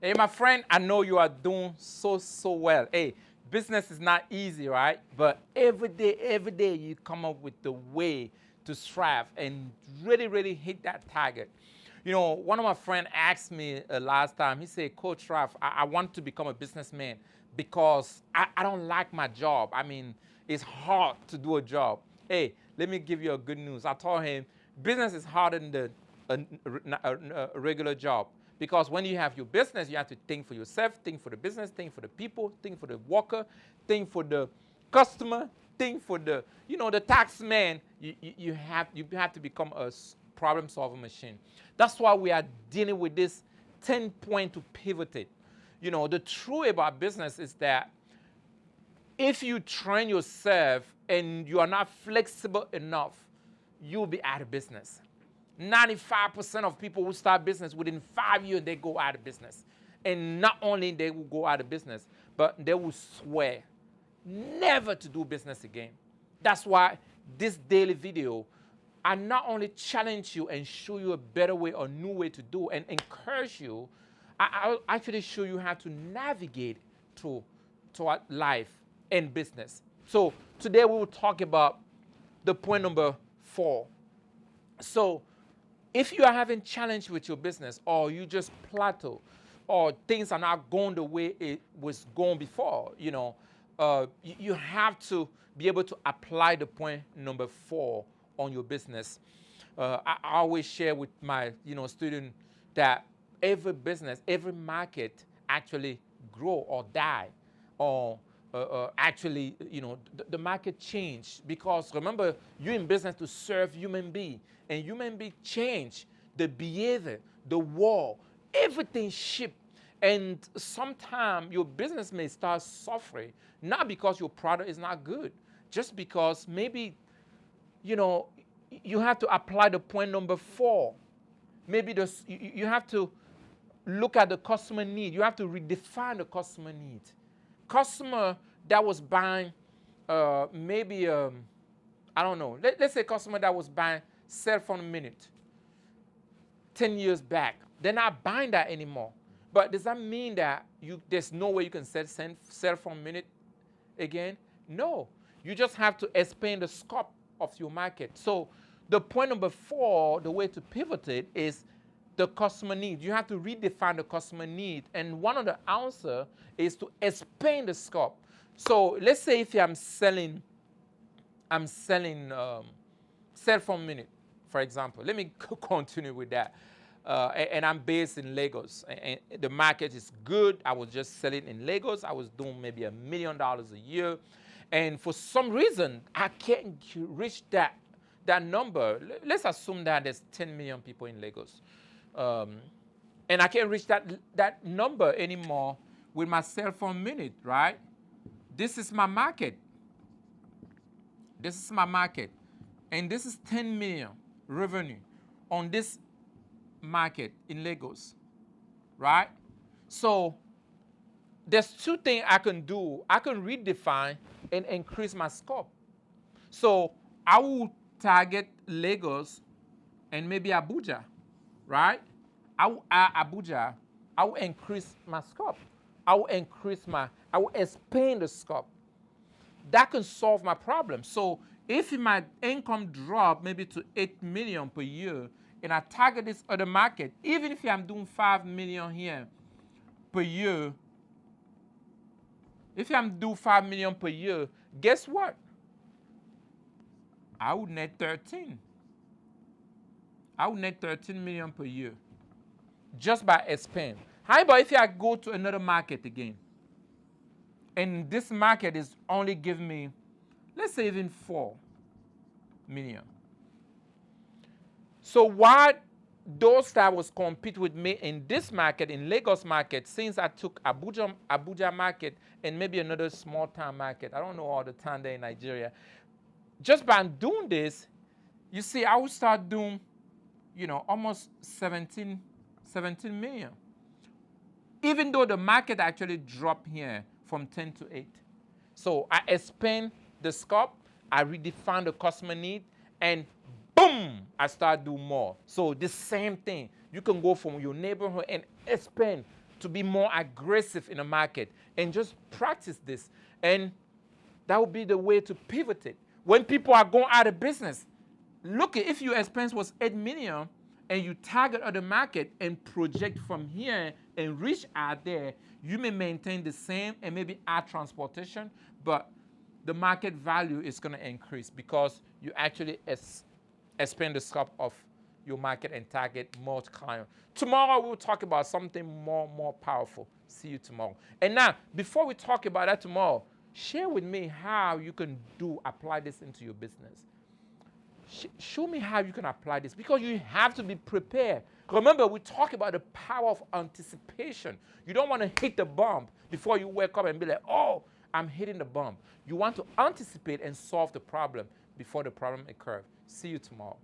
Hey, my friend, I know you are doing so well. Hey, business is not easy, right? But every day you come up with the way to strive and really hit that target. You know, one of my friends asked me last time, he said, Coach Raph, I want to become a businessman because I don't like my job. I mean, it's hard to do a job. Hey, let me give you a good news. I told him, business is harder than a regular job. Because when you have your business, you have to think for yourself, think for the business, think for the people, think for the worker, think for the customer, think for the, the tax man. You have to become a problem solving machine. That's why we are dealing with this 10 point to pivot it. The truth about business is that if you train yourself and you are not flexible enough, you'll be out of business. 95% of people who start business within 5 years, they go out of business. And not only they will go out of business, but they will swear never to do business again. That's why this daily video, I not only challenge you and show you a better way or new way to do and encourage you, I'll actually show you how to navigate through life and business. So today we will talk about the point number 4. So if you are having challenge with your business or you just plateau or things are not going the way it was going before, you have to be able to apply the point number 4 on your business. I always share with my student that every business, every market actually grow or die or actually, the market change because remember, you're in business to serve human being, and human being change the behavior, the world, everything shift, and sometimes your business may start suffering not because your product is not good, just because maybe you have to apply the point number 4. Maybe you have to look at the customer need. You have to redefine the customer need. Customer that was buying maybe I don't know. Let's say customer that was buying cell phone minute 10 years back, they're not buying that anymore. But does that mean that there's no way you can sell cell phone minute again? No. You just have to expand the scope of your market. So the point number 4, the way to pivot it is the customer need. You have to redefine the customer need. And one of the answers is to expand the scope. So let's say if I'm selling cell phone minute, for example. Let me continue with that. And I'm based in Lagos. And the market is good. I was just selling in Lagos. I was doing maybe $1 million a year. And for some reason, I can't reach that number. Let's assume that there's 10 million people in Lagos. And I can't reach that number anymore with my cell phone minute, right? This is my market. This is my market. And this is 10 million revenue on this market in Lagos, right? So there's 2 things I can do. I can redefine and increase my scope. So I will target Lagos and maybe Abuja, right? Abuja, I will increase my scope. I will expand the scope. That can solve my problem. So if my income drop maybe to 8 million per year and I target this other market, even if I'm doing 5 million here per year, if I'm doing 5 million per year, guess what? I would net 13. I would net 13 million per year just by expand. How about if I go to another market again? And this market is only giving me, let's say even 4 million. So why those that was compete with me in this market, in Lagos market, since I took Abuja market and maybe another small town market, I don't know all the town there in Nigeria. Just by doing this, you see, I will start doing, almost 17 million. Even though the market actually dropped here from 10 to 8. So I expand the scope, I redefine the customer need, and boom, I start doing more. So the same thing. you can go from your neighborhood and expand to be more aggressive in the market, and just practice this. And that would be the way to pivot it. When people are going out of business, look at if your expense was 8 million and you target other market and project from here and reach out there, you may maintain the same and maybe add transportation, but the market value is going to increase because you actually expand the scope of your market and target more clients. Tomorrow we'll talk about something more powerful. See you tomorrow. And now, before we talk about that tomorrow, share with me how you can apply this into your business. Show me how you can apply this, because you have to be prepared. Remember, we talk about the power of anticipation. You don't want to hit the bump before you wake up and be like, oh, I'm hitting the bump. You want to anticipate and solve the problem before the problem occurs. See you tomorrow.